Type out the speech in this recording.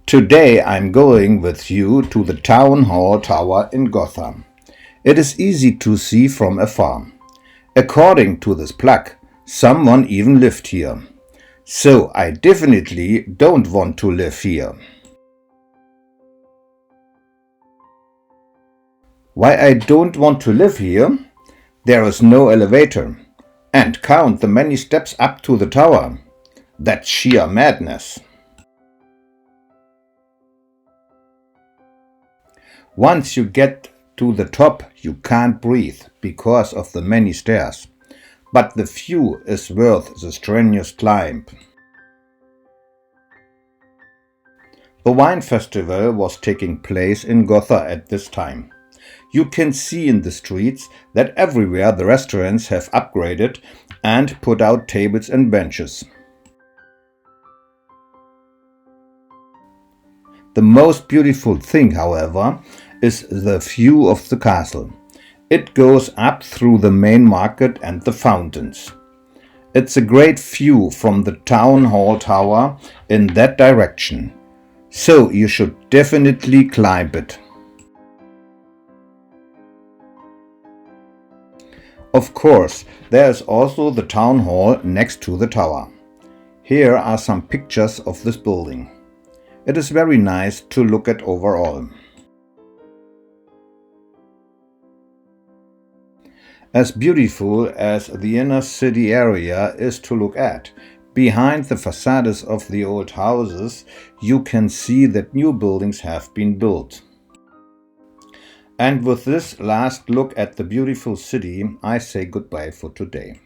Today I'm going with you to the Town Hall Tower in Gotha. It is easy to see from afar. According to this plaque, someone even lived here. So I definitely don't want to live here. Why I don't want to live here? There is no elevator. And count the many steps up to the tower. That's sheer madness. Once you get to the top, you can't breathe because of the many stairs. But the view is worth the strenuous climb. The wine festival was taking place in Gotha at this time. You can see in the streets that everywhere the restaurants have upgraded and put out tables and benches. The most beautiful thing, however, is the view of the castle. It goes up through the main market and the fountains. It's a great view from the Town Hall Tower in that direction, so you should definitely climb it. Of course, there is also the town hall next to the tower. Here are some pictures of this building. It is very nice to look at overall. As beautiful as the inner city area is to look at, behind the facades of the old houses you can see that new buildings have been built. And with this last look at the beautiful city, I say goodbye for today.